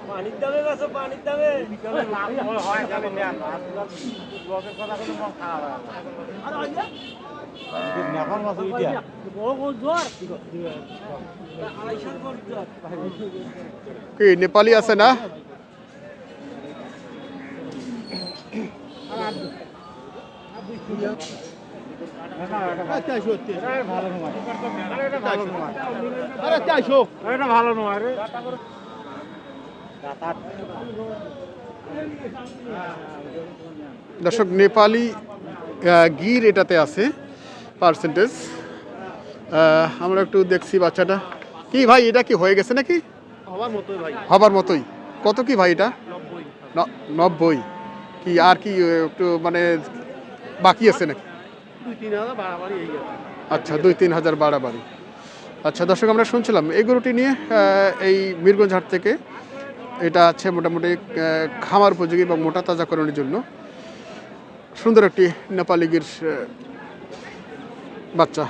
পানির দামে বেচো, পানির দামে। কি নেপালি আছে না? দর্শক নেপালি গির এটাতে আছে পার্সেন্টেজ। আমরা একটু দেখছি বাচ্চাটা কি ভাই, এটা কি হয়ে গেছে নাকি? হবার মতোই। কত কি ভাই এটা? 90। কি আর কি একটু মানে বাকি আছে নাকি? আচ্ছা, 2-3 হাজার বাড়াবাড়ি। আচ্ছা দর্শক, আমরা শুনছিলাম এই গরুটি নিয়ে এই মিরগঞ্জ হাট থেকে। এটা আছে মোটামুটি খামার উপযোগী এবং মোটা তাজাকরণের জন্য সুন্দর একটি নেপালি গির বাচ্চা।